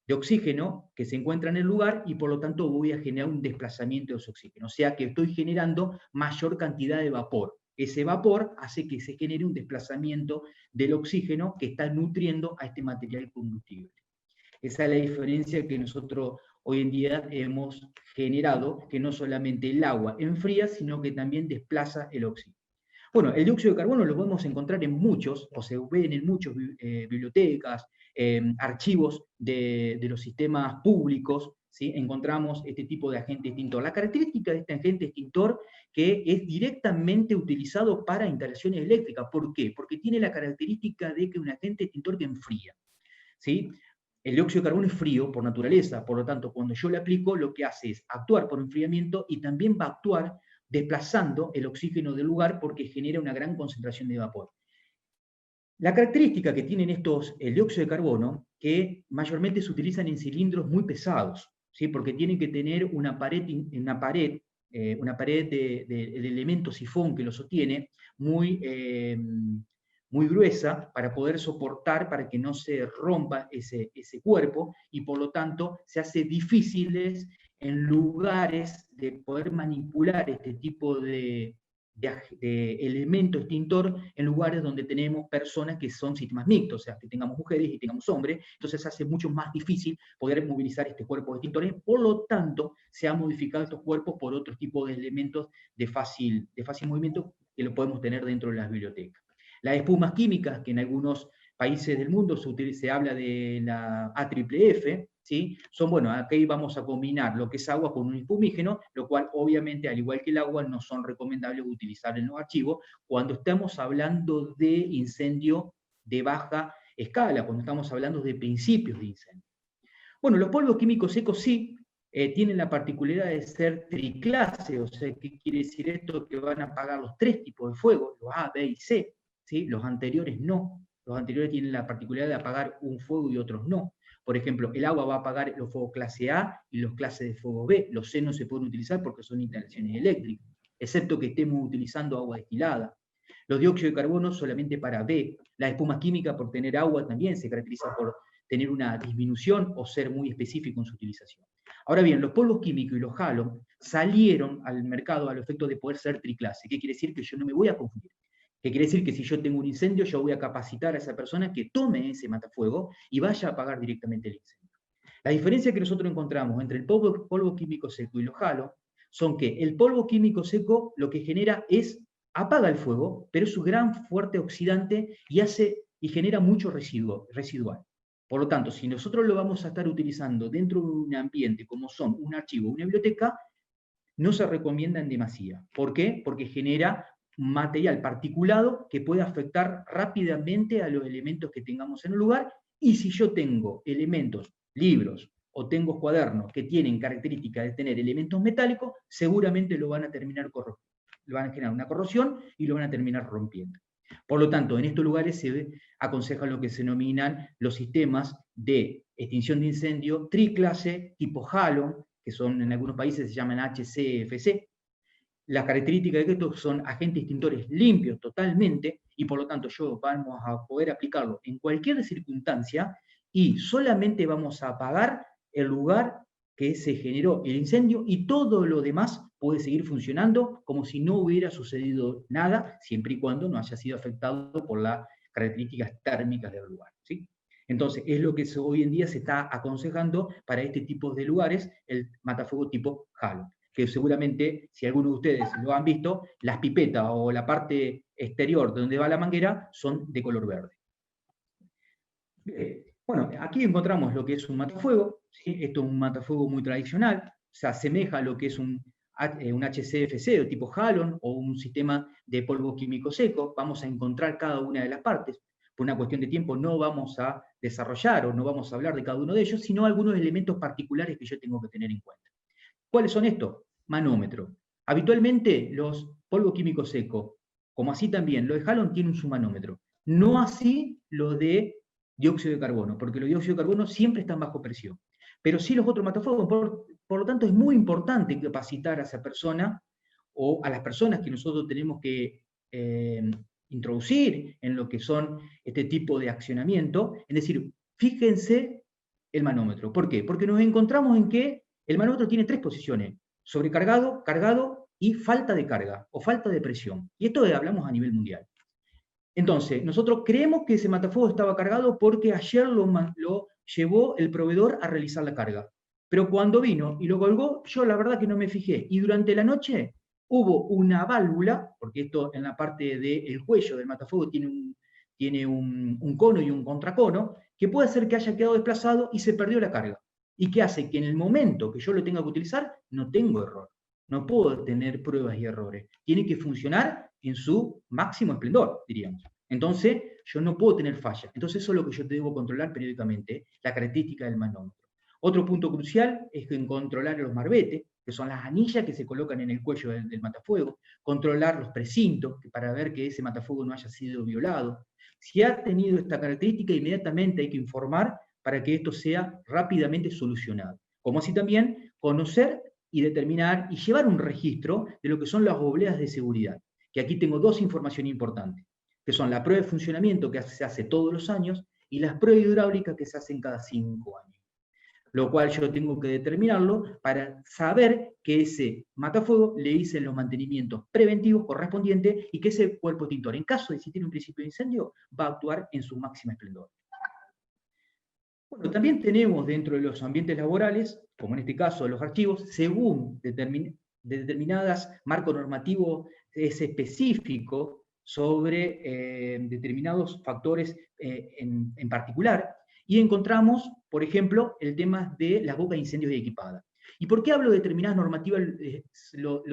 oxígeno que se encuentra en el lugar y por lo tanto voy a generar un desplazamiento de ese oxígeno. O sea que estoy generando mayor cantidad de vapor. Ese vapor hace que se genere un desplazamiento del oxígeno que está nutriendo a este material combustible. Esa es la diferencia que nosotros hoy en día hemos generado, que no solamente el agua enfría, sino que también desplaza el oxígeno. Bueno, el dióxido de carbono lo podemos encontrar en muchos, o se ven en muchas bibliotecas, archivos de los sistemas públicos, ¿sí? Encontramos este tipo de agente extintor. La característica de este agente extintor que es directamente utilizado para instalaciones eléctricas. ¿Por qué? Porque tiene la característica de que es un agente extintor que enfría, ¿sí? El dióxido de carbono es frío por naturaleza, por lo tanto, cuando yo le aplico, lo que hace es actuar por enfriamiento y también va a actuar desplazando el oxígeno del lugar porque genera una gran concentración de vapor. La característica que tienen el dióxido de carbono, que mayormente se utilizan en cilindros muy pesados, ¿sí? Porque tienen que tener una pared de elemento sifón que lo sostiene muy gruesa para poder soportar, para que no se rompa ese cuerpo, y por lo tanto se hace difíciles en lugares de poder manipular este tipo de elemento extintor en lugares donde tenemos personas que son sistemas mixtos, o sea, que tengamos mujeres y tengamos hombres, entonces se hace mucho más difícil poder movilizar este cuerpo de extintores, por lo tanto se han modificado estos cuerpos por otro tipo de elementos de fácil movimiento que lo podemos tener dentro de las bibliotecas. Las espumas químicas, que en algunos países del mundo se habla de la AFFF, ¿sí? Son, bueno, aquí vamos a combinar lo que es agua con un espumígeno, lo cual obviamente, al igual que el agua, no son recomendables utilizar en los archivos cuando estamos hablando de incendio de baja escala, cuando estamos hablando de principios de incendio. Bueno, los polvos químicos secos sí tienen la particularidad de ser triclase, o sea, ¿qué quiere decir esto? Que van a apagar los 3 tipos de fuego, los A, B y C, ¿sí? Los anteriores no. Los anteriores tienen la particularidad de apagar un fuego y otros no. Por ejemplo, el agua va a apagar los fuegos clase A y los clases de fuego B. Los C no se pueden utilizar porque son instalaciones eléctricas, excepto que estemos utilizando agua destilada. Los dióxidos de carbono solamente para B. La espuma química, por tener agua, también se caracteriza por tener una disminución o ser muy específico en su utilización. Ahora bien, los polvos químicos y los halon salieron al mercado al efecto de poder ser triclase. ¿Qué quiere decir? Que yo no me voy a confundir. ¿Qué quiere decir? Que si yo tengo un incendio, yo voy a capacitar a esa persona que tome ese matafuego y vaya a apagar directamente el incendio. La diferencia que nosotros encontramos entre el polvo químico seco y los halon son que el polvo químico seco lo que genera es, apaga el fuego, pero es un gran fuerte oxidante y genera mucho residual. Por lo tanto, si nosotros lo vamos a estar utilizando dentro de un ambiente como son un archivo o una biblioteca, no se recomienda en demasía. ¿Por qué? Porque genera material particulado que puede afectar rápidamente a los elementos que tengamos en el lugar, y si yo tengo elementos, libros o tengo cuadernos que tienen características de tener elementos metálicos, seguramente lo van a terminar lo van a generar una corrosión y lo van a terminar rompiendo. Por lo tanto, en estos lugares se aconseja lo que se denominan los sistemas de extinción de incendio triclase tipo halon, que son en algunos países se llaman HCFC. Las características de estos son agentes extintores limpios totalmente, y por lo tanto vamos a poder aplicarlo en cualquier circunstancia y solamente vamos a apagar el lugar que se generó el incendio, y todo lo demás puede seguir funcionando como si no hubiera sucedido nada, siempre y cuando no haya sido afectado por las características térmicas del lugar, ¿sí? Entonces, es lo que hoy en día se está aconsejando para este tipo de lugares, el matafuego tipo halon, que seguramente, si algunos de ustedes lo han visto, las pipetas o la parte exterior donde va la manguera son de color verde. Bien. Bueno, aquí encontramos lo que es un matafuego, ¿sí? Esto es un matafuego muy tradicional, se asemeja a lo que es un HCFC o tipo halon o un sistema de polvo químico seco. Vamos a encontrar cada una de las partes. Por una cuestión de tiempo no vamos a desarrollar o no vamos a hablar de cada uno de ellos, sino algunos elementos particulares que yo tengo que tener en cuenta. ¿Cuáles son estos? Manómetro. Habitualmente los polvos químicos secos, como así también lo de halon, tienen su manómetro. No así lo de dióxido de carbono, porque los dióxidos de carbono siempre están bajo presión. Pero sí los otros matafuegos, por lo tanto es muy importante capacitar a esa persona o a las personas que nosotros tenemos que introducir en lo que son este tipo de accionamiento. Es decir, fíjense el manómetro. ¿Por qué? Porque nos encontramos en que el manómetro tiene 3 posiciones: sobrecargado, cargado y falta de carga o falta de presión. Y esto hablamos a nivel mundial. Entonces, nosotros creemos que ese matafuego estaba cargado porque ayer lo llevó el proveedor a realizar la carga. Pero cuando vino y lo colgó, yo la verdad que no me fijé. Y durante la noche hubo una válvula, porque esto en la parte del cuello del matafuego tiene un cono y un contracono, que puede ser que haya quedado desplazado y se perdió la carga. Y que hace que en el momento que yo lo tenga que utilizar, no tengo error. No puedo tener pruebas y errores. Tiene que funcionar en su máximo esplendor, diríamos. Entonces, yo no puedo tener falla. Entonces, eso es lo que yo debo controlar periódicamente, la característica del manómetro. Otro punto crucial es controlar los marbetes, que son las anillas que se colocan en el cuello del matafuego, controlar los precintos, para ver que ese matafuego no haya sido violado. Si ha tenido esta característica, inmediatamente hay que informar para que esto sea rápidamente solucionado. Como así también conocer y determinar y llevar un registro de lo que son las obleas de seguridad, que aquí tengo 2 informaciones importantes, que son la prueba de funcionamiento que se hace todos los años y las pruebas hidráulicas que se hacen cada 5 años. Lo cual yo tengo que determinarlo para saber que ese matafuego le hice los mantenimientos preventivos correspondientes y que ese cuerpo extintor, en caso de existir un principio de incendio, va a actuar en su máxima esplendor. Bueno, también tenemos dentro de los ambientes laborales, como en este caso los archivos, según determinadas marcos normativos es específico sobre determinados factores en particular, y encontramos, por ejemplo, el tema de las bocas de incendios equipadas. ¿Y por qué hablo de determinadas normativas? Lo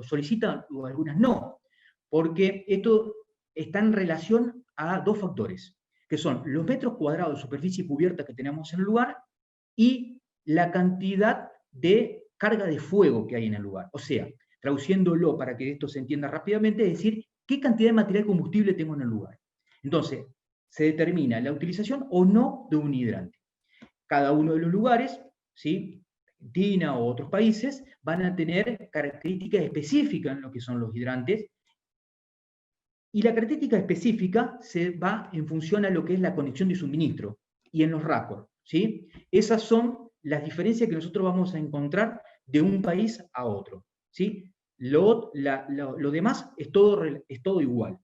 solicitan o algunas no, porque esto está en relación a dos factores, que son los metros cuadrados de superficie cubierta que tenemos en el lugar y la cantidad de carga de fuego que hay en el lugar. O sea, traduciéndolo para que esto se entienda rápidamente, es decir, qué cantidad de material combustible tengo en el lugar. Entonces, se determina la utilización o no de un hidrante. Cada uno de los lugares, ¿sí?, Argentina o otros países, van a tener características específicas en lo que son los hidrantes, y la característica específica se va en función a lo que es la conexión de suministro y en los raccords, ¿sí? Esas son las diferencias que nosotros vamos a encontrar de un país a otro, ¿sí? Lo demás es todo igual.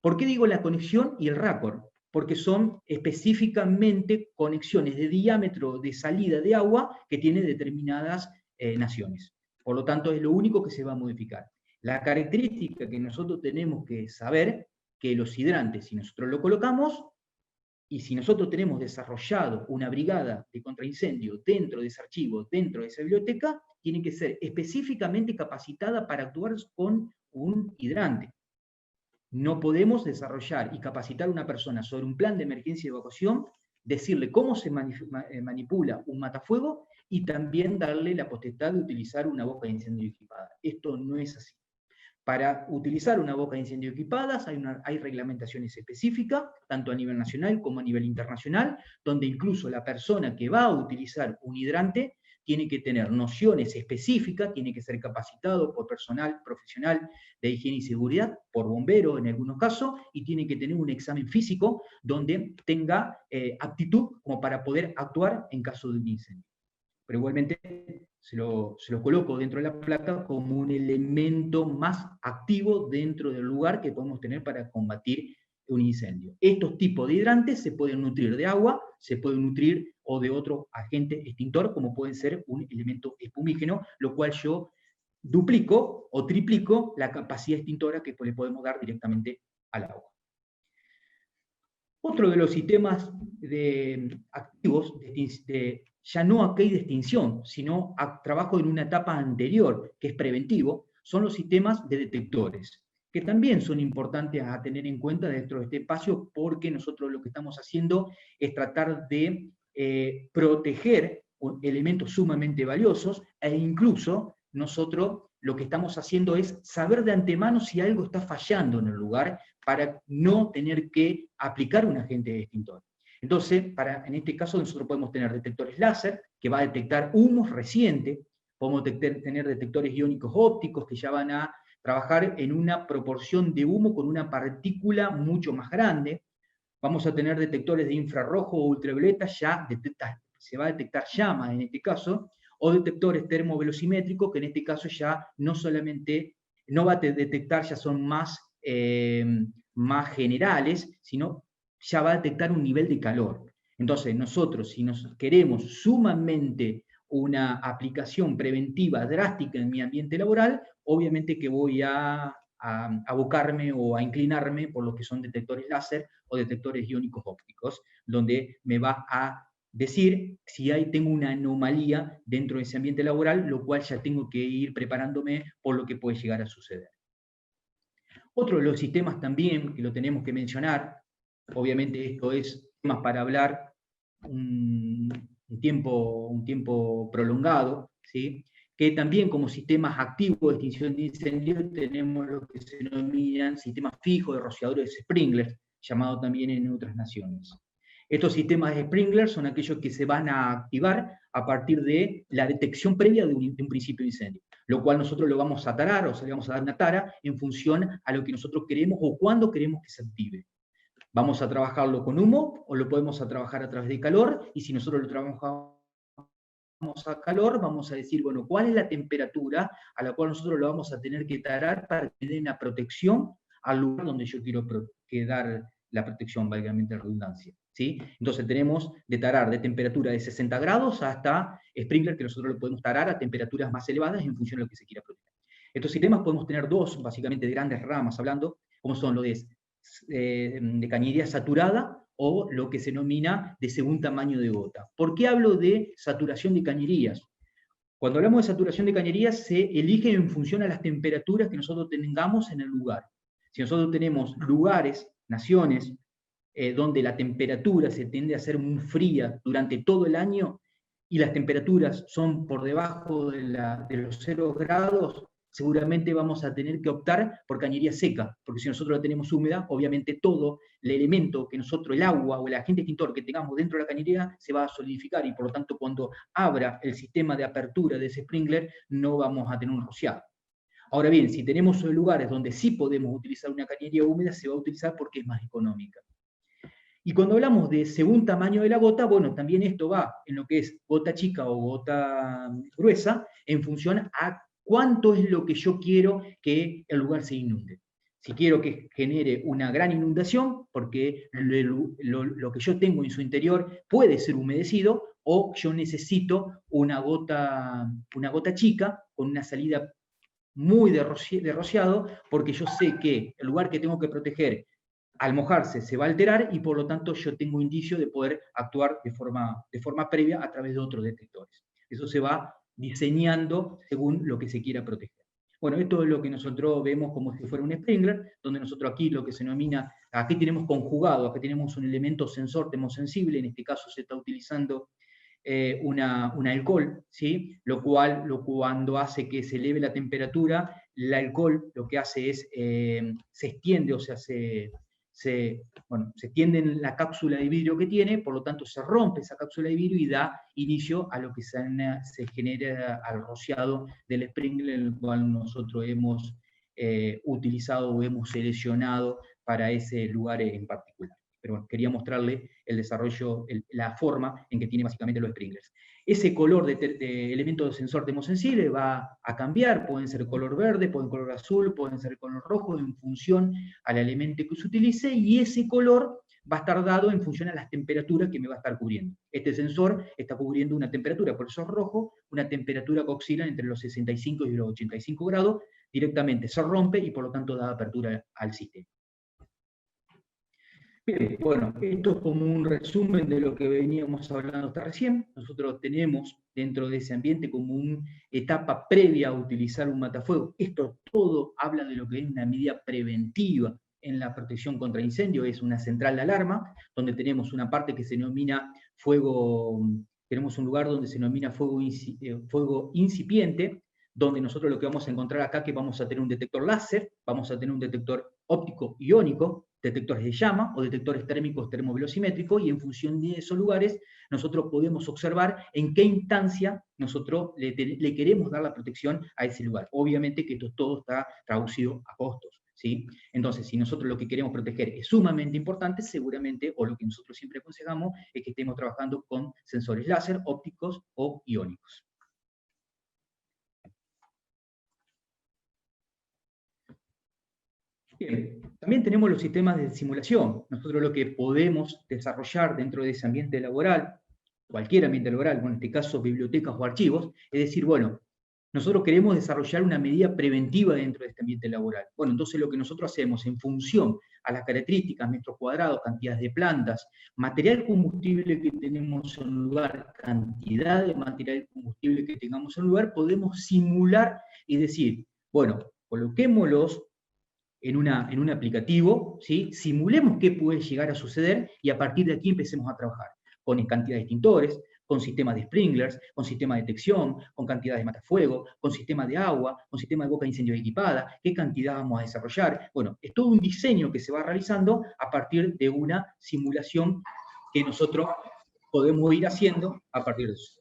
¿Por qué digo la conexión y el raccord? Porque son específicamente conexiones de diámetro de salida de agua que tienen determinadas naciones. Por lo tanto, es lo único que se va a modificar. La característica que nosotros tenemos que saber, que los hidrantes, si nosotros lo colocamos, y si nosotros tenemos desarrollado una brigada de contraincendio dentro de ese archivo, dentro de esa biblioteca, tiene que ser específicamente capacitada para actuar con un hidrante. No podemos desarrollar y capacitar a una persona sobre un plan de emergencia y evacuación, decirle cómo se manipula un matafuego y también darle la potestad de utilizar una boca de incendio equipada. Esto no es así. Para utilizar una boca de incendio equipada hay reglamentaciones específicas, tanto a nivel nacional como a nivel internacional, donde incluso la persona que va a utilizar un hidrante tiene que tener nociones específicas, tiene que ser capacitado por personal profesional de higiene y seguridad, por bombero en algunos casos, y tiene que tener un examen físico donde tenga aptitud como para poder actuar en caso de un incendio. Pero igualmente se lo coloco dentro de la placa como un elemento más activo dentro del lugar que podemos tener para combatir un incendio. Estos tipos de hidrantes se pueden nutrir de agua, se pueden nutrir o de otro agente extintor, como puede ser un elemento espumígeno, lo cual yo duplico o triplico la capacidad extintora que le podemos dar directamente al agua. Otro de los sistemas activos ya no aquí hay de extinción, sino trabajo en una etapa anterior, que es preventivo, son los sistemas de detectores, que también son importantes a tener en cuenta dentro de este espacio, porque nosotros lo que estamos haciendo es tratar de proteger elementos sumamente valiosos, e incluso nosotros lo que estamos haciendo es saber de antemano si algo está fallando en el lugar para no tener que aplicar un agente extintor. Entonces, en este caso nosotros podemos tener detectores láser, que va a detectar humos recientes, podemos tener detectores iónicos ópticos, que ya van a trabajar en una proporción de humo con una partícula mucho más grande. Vamos a tener detectores de infrarrojo o ultravioleta, se va a detectar llamas en este caso, o detectores termovelocimétricos, que en este caso ya no solamente, no va a detectar, ya son más generales, sino ya va a detectar un nivel de calor. Entonces nosotros, si nos queremos sumamente una aplicación preventiva drástica en mi ambiente laboral, obviamente que voy a abocarme o a inclinarme por lo que son detectores láser o detectores iónicos ópticos, donde me va a decir si tengo una anomalía dentro de ese ambiente laboral, lo cual ya tengo que ir preparándome por lo que puede llegar a suceder. Otro de los sistemas también que lo tenemos que mencionar, obviamente esto es más para hablar un tiempo prolongado, ¿sí?, que también como sistemas activos de extinción de incendios tenemos lo que se denominan sistemas fijos de rociadores sprinklers, llamado también en otras naciones. Estos sistemas de sprinklers son aquellos que se van a activar a partir de la detección previa de un principio de incendio, lo cual nosotros lo vamos a tarar, o sea, le vamos a dar una tara en función a lo que nosotros queremos o cuándo queremos que se active. Vamos a trabajarlo con humo o lo podemos trabajar a través de calor, y si nosotros lo trabajamos a calor, vamos a decir, bueno, ¿cuál es la temperatura a la cual nosotros lo vamos a tener que tarar para que dé una protección al lugar donde yo quiero dar la protección, válgame la redundancia, ¿sí? Entonces tenemos de tarar de temperatura de 60 grados hasta sprinkler, que nosotros lo podemos tarar a temperaturas más elevadas en función de lo que se quiera proteger. Estos sistemas podemos tener dos, básicamente, de grandes ramas hablando, como son lo de cañería saturada o lo que se denomina de segundo tamaño de gota. ¿Por qué hablo de saturación de cañerías? Cuando hablamos de saturación de cañerías, se elige en función a las temperaturas que nosotros tengamos en el lugar. Si nosotros tenemos lugares, naciones, donde la temperatura se tiende a ser muy fría durante todo el año y las temperaturas son por debajo de los 0 grados, seguramente vamos a tener que optar por cañería seca, porque si nosotros la tenemos húmeda, obviamente todo el elemento que nosotros, el agua o el agente extintor que tengamos dentro de la cañería se va a solidificar y por lo tanto cuando abra el sistema de apertura de ese sprinkler no vamos a tener un rociado. Ahora bien, si tenemos lugares donde sí podemos utilizar una cañería húmeda, se va a utilizar porque es más económica. Y cuando hablamos de según tamaño de la gota, bueno, también esto va en lo que es gota chica o gota gruesa, en función a cuánto es lo que yo quiero que el lugar se inunde. Si quiero que genere una gran inundación, porque lo que yo tengo en su interior puede ser humedecido, o yo necesito una gota chica con una salida muy de rociado, porque yo sé que el lugar que tengo que proteger al mojarse se va a alterar y por lo tanto yo tengo indicio de poder actuar de forma previa a través de otros detectores. Eso se va diseñando según lo que se quiera proteger. Bueno, esto es lo que nosotros vemos como si fuera un sprinkler, donde nosotros aquí lo que se denomina, aquí tenemos conjugado, aquí tenemos un elemento sensor termosensible, en este caso se está utilizando un alcohol, ¿sí? Lo cual cuando hace que se eleve la temperatura, el alcohol lo que hace es, se extiende, o sea, se extiende en la cápsula de vidrio que tiene, por lo tanto se rompe esa cápsula de vidrio y da inicio a lo que se genera al rociado del sprinkler, el cual nosotros hemos utilizado o hemos seleccionado para ese lugar en particular. Pero bueno, quería mostrarle el desarrollo, la forma en que tiene básicamente los sprinklers. Ese color de elemento de sensor termosensible va a cambiar, pueden ser color verde, pueden ser color azul, pueden ser color rojo, en función al elemento que se utilice, y ese color va a estar dado en función a las temperaturas que me va a estar cubriendo. Este sensor está cubriendo una temperatura, por eso es rojo, una temperatura que oscila entre los 65 y los 85 grados, directamente se rompe y por lo tanto da apertura al sistema. Bien, bueno, esto es como un resumen de lo que veníamos hablando hasta recién. Nosotros tenemos dentro de ese ambiente como una etapa previa a utilizar un matafuego. Esto todo habla de lo que es una medida preventiva en la protección contra incendio. Es una central de alarma, donde tenemos una parte que se denomina fuego, tenemos un lugar donde se denomina fuego incipiente, donde nosotros lo que vamos a encontrar acá que vamos a tener un detector láser, vamos a tener un detector óptico iónico, detectores de llama o detectores térmicos termovelocimétricos, y en función de esos lugares nosotros podemos observar en qué instancia nosotros le queremos dar la protección a ese lugar. Obviamente que esto todo está traducido a costos, ¿sí? Entonces, si nosotros lo que queremos proteger es sumamente importante, seguramente, o lo que nosotros siempre aconsejamos, es que estemos trabajando con sensores láser, ópticos o iónicos. Bien, también tenemos los sistemas de simulación. Nosotros lo que podemos desarrollar dentro de ese ambiente laboral, cualquier ambiente laboral, bueno, en este caso bibliotecas o archivos, es decir, bueno, nosotros queremos desarrollar una medida preventiva dentro de este ambiente laboral. Bueno, entonces lo que nosotros hacemos en función a las características, metros cuadrados, cantidades de plantas, material combustible que tenemos en un lugar, cantidad de material combustible que tengamos en un lugar, podemos simular y decir, bueno, coloquémoslos en un aplicativo, ¿sí? Simulemos qué puede llegar a suceder y a partir de aquí empecemos a trabajar con cantidad de extintores, con sistemas de sprinklers, con sistemas de detección, con cantidad de matafuego, con sistemas de agua, con sistema de boca de incendio equipada, qué cantidad vamos a desarrollar. Bueno, es todo un diseño que se va realizando a partir de una simulación que nosotros podemos ir haciendo a partir de eso.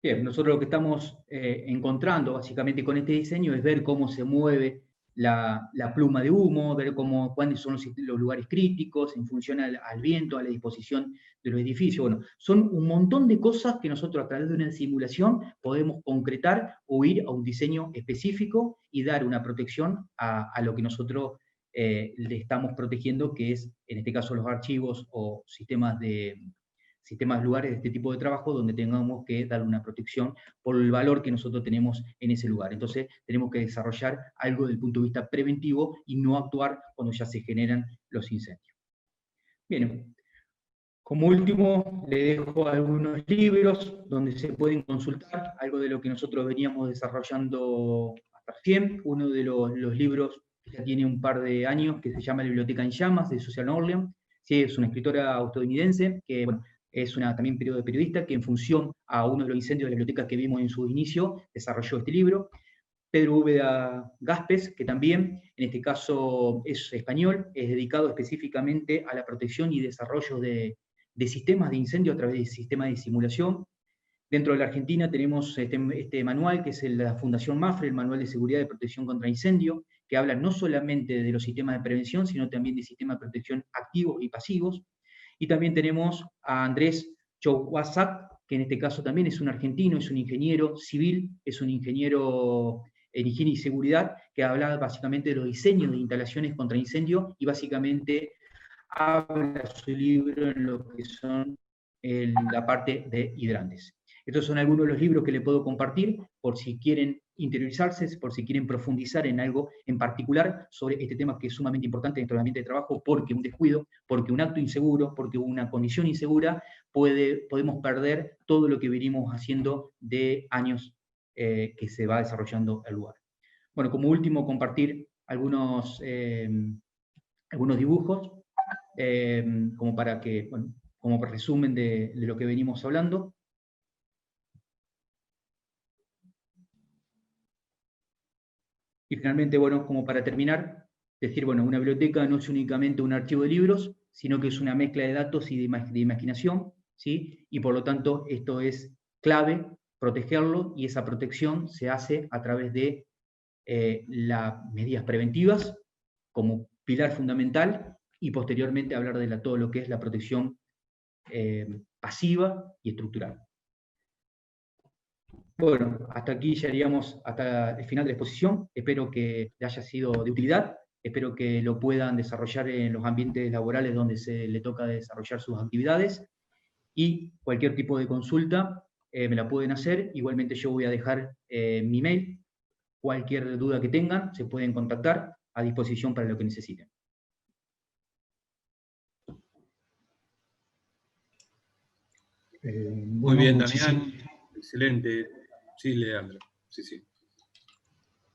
Bien, nosotros lo que estamos encontrando básicamente con este diseño es ver cómo se mueve la pluma de humo, ver cuáles son los lugares críticos en función al viento, a la disposición de los edificios. Bueno, son un montón de cosas que nosotros a través de una simulación podemos concretar o ir a un diseño específico y dar una protección a lo que nosotros le estamos protegiendo, que es, en este caso, los archivos o sistemas, lugares de este tipo de trabajo, donde tengamos que dar una protección por el valor que nosotros tenemos en ese lugar. Entonces, tenemos que desarrollar algo desde el punto de vista preventivo y no actuar cuando ya se generan los incendios. Bien, como último, le dejo algunos libros donde se pueden consultar algo de lo que nosotros veníamos desarrollando hasta recién. Uno de los libros que ya tiene un par de años, que se llama La Biblioteca en Llamas, de Susan Orlean. Sí, es una escritora estadounidense que, bueno, es también periodista, que en función a uno de los incendios de la biblioteca que vimos en su inicio, desarrolló este libro. Pedro Úbeda Gaspes, que también, en este caso, es español, es dedicado específicamente a la protección y desarrollo de sistemas de incendio a través de sistemas de simulación. Dentro de la Argentina tenemos este manual, que es la Fundación MAFRE, el Manual de Seguridad y Protección contra Incendio, que habla no solamente de los sistemas de prevención, sino también de sistemas de protección activos y pasivos. Y también tenemos a Andrés Chouazat, que en este caso también es un argentino, es un ingeniero civil, es un ingeniero en higiene y seguridad, que habla básicamente de los diseños de instalaciones contra incendio y básicamente habla su libro en lo que son la parte de hidrantes. Estos son algunos de los libros que le puedo compartir por si quieren interiorizarse, por si quieren profundizar en algo en particular sobre este tema que es sumamente importante dentro del ambiente de trabajo, porque un descuido, porque un acto inseguro, porque una condición insegura, podemos perder todo lo que venimos haciendo de años que se va desarrollando el lugar. Bueno, como último, compartir algunos dibujos, como para que, bueno, como resumen de lo que venimos hablando. Y finalmente, bueno, como para terminar, decir, bueno, una biblioteca no es únicamente un archivo de libros, sino que es una mezcla de datos y de imaginación, ¿sí? Y por lo tanto, esto es clave, protegerlo, y esa protección se hace a través de las medidas preventivas, como pilar fundamental, y posteriormente hablar de todo lo que es la protección pasiva y estructural. Bueno, hasta aquí llegaríamos hasta el final de la exposición. Espero que le haya sido de utilidad. Espero que lo puedan desarrollar en los ambientes laborales donde se le toca desarrollar sus actividades. Y cualquier tipo de consulta me la pueden hacer. Igualmente yo voy a dejar mi mail. Cualquier duda que tengan, se pueden contactar, a disposición para lo que necesiten. Muy bien, Damián. Excelente. Sí, Leandro. Sí, sí.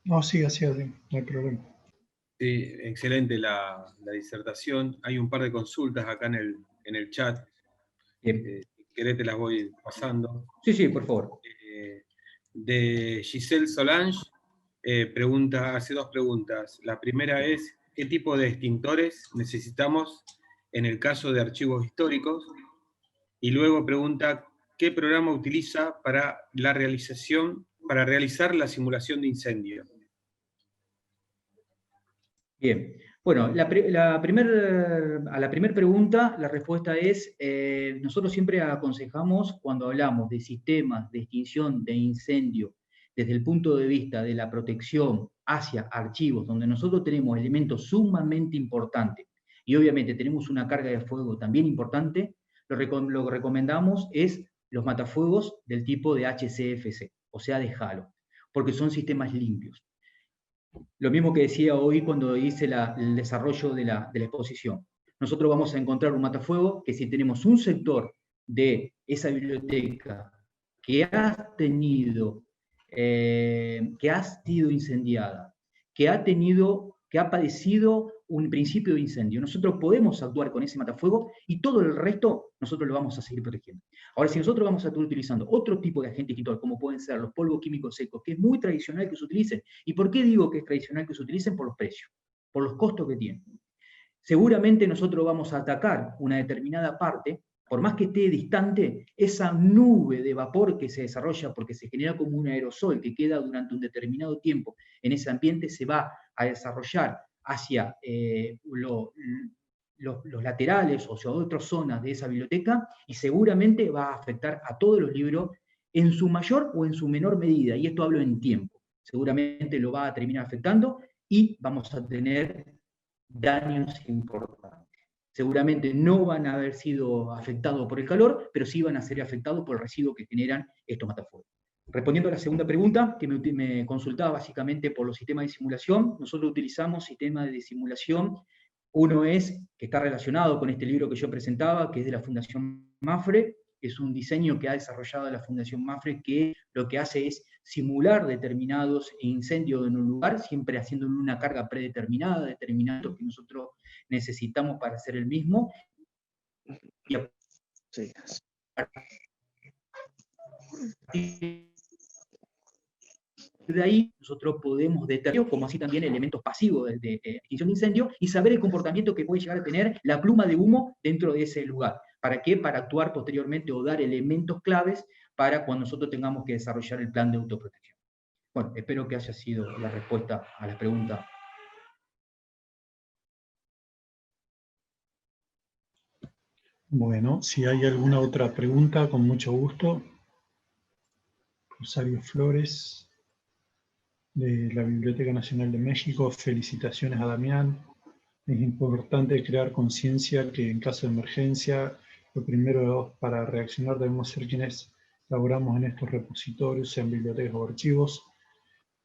No, sí, así, no hay problema. Sí, excelente la disertación. Hay un par de consultas acá en el chat. Si querés te las voy pasando. Sí, sí, por favor. De Giselle Solange, hace dos preguntas. La primera es, ¿qué tipo de extintores necesitamos en el caso de archivos históricos? Y luego pregunta, ¿qué programa utiliza para realizar la simulación de incendio? Bien. Bueno, a la primera pregunta, la respuesta es, nosotros siempre aconsejamos, cuando hablamos de sistemas de extinción de incendio, desde el punto de vista de la protección hacia archivos, donde nosotros tenemos elementos sumamente importantes, y obviamente tenemos una carga de fuego también importante, lo que recomendamos es los matafuegos del tipo de HCFC, o sea, de halo, porque son sistemas limpios. Lo mismo que decía hoy cuando hice el desarrollo de la exposición. Nosotros vamos a encontrar un matafuego que, si tenemos un sector de esa biblioteca que ha sido incendiada, que ha padecido un principio de incendio, nosotros podemos actuar con ese matafuego y todo el resto nosotros lo vamos a seguir protegiendo. Ahora, si nosotros vamos a estar utilizando otro tipo de agente extintor, como pueden ser los polvos químicos secos, que es muy tradicional que se utilicen, ¿y por qué digo que es tradicional que se utilicen? Por los precios, por los costos que tienen. Seguramente nosotros vamos a atacar una determinada parte por más que esté distante, esa nube de vapor que se desarrolla porque se genera como un aerosol que queda durante un determinado tiempo en ese ambiente, se va a desarrollar hacia los laterales o hacia otras zonas de esa biblioteca, y seguramente va a afectar a todos los libros en su mayor o en su menor medida, y esto hablo en tiempo. Seguramente lo va a terminar afectando y vamos a tener daños importantes. Seguramente no van a haber sido afectados por el calor, pero sí van a ser afectados por el residuo que generan estos matafuegos. Respondiendo a la segunda pregunta, que me consultaba básicamente por los sistemas de simulación, nosotros utilizamos sistemas de simulación. Uno es, que está relacionado con este libro que yo presentaba, que es de la Fundación MAFRE. Es un diseño que ha desarrollado la Fundación MAFRE, que lo que hace es simular determinados incendios en un lugar, siempre haciendo una carga predeterminada, determinados que nosotros necesitamos para hacer el mismo. Y de ahí nosotros podemos determinar, como así también elementos pasivos de extinción de incendio, y saber el comportamiento que puede llegar a tener la pluma de humo dentro de ese lugar. ¿Para qué? Para actuar posteriormente o dar elementos claves para cuando nosotros tengamos que desarrollar el plan de autoprotección. Bueno, espero que haya sido la respuesta a la pregunta. Bueno, si hay alguna otra pregunta, con mucho gusto. Rosario Flores, de la Biblioteca Nacional de México. Felicitaciones a Damián. Es importante crear conciencia que en caso de emergencia, lo primero para reaccionar debemos ser quienes laboramos en estos repositorios, sean bibliotecas o archivos.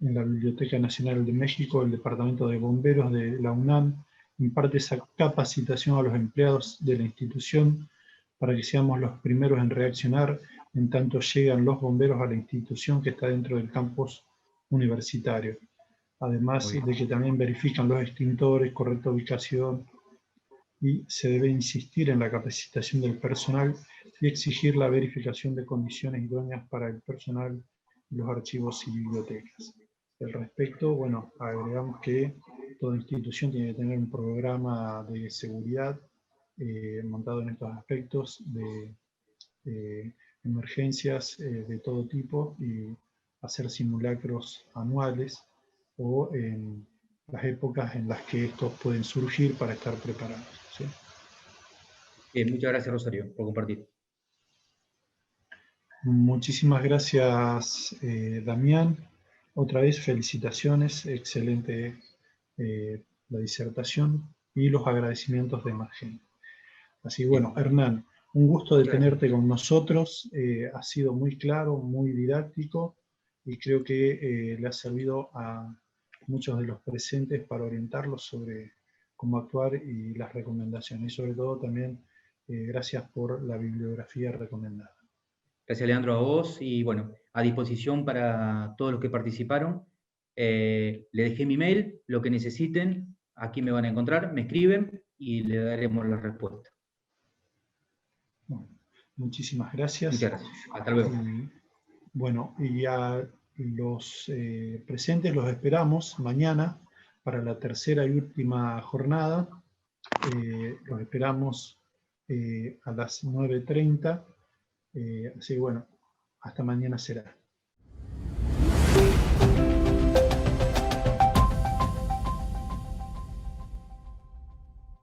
En la Biblioteca Nacional de México, el Departamento de Bomberos de la UNAM imparte esa capacitación a los empleados de la institución para que seamos los primeros en reaccionar en tanto llegan los bomberos a la institución que está dentro del campus universitario. Además de que también verifican los extintores, correcta ubicación, y se debe insistir en la capacitación del personal y exigir la verificación de condiciones idóneas para el personal y los archivos y bibliotecas. Al respecto, bueno, agregamos que toda institución tiene que tener un programa de seguridad montado en estos aspectos de emergencias de todo tipo y hacer simulacros anuales o en las épocas en las que estos pueden surgir para estar preparados. ¿Sí? Muchas gracias, Rosario, por compartir. Muchísimas gracias, Damián. Otra vez, felicitaciones, excelente la disertación y los agradecimientos de Margen. Así que bueno, Hernán, un gusto de tenerte con nosotros. Ha sido muy claro, muy didáctico y creo que le ha servido a muchos de los presentes para orientarlos sobre cómo actuar y las recomendaciones. Y sobre todo también gracias por la bibliografía recomendada. Gracias, Leandro, a vos, y bueno, a disposición para todos los que participaron. Le dejé mi mail, lo que necesiten, aquí me van a encontrar, me escriben y le daremos la respuesta. Bueno, muchísimas gracias. Muchas gracias. Hasta luego. Bueno, y a los presentes los esperamos mañana para la tercera y última jornada. Los esperamos a las 9:30. Así que bueno, hasta mañana será.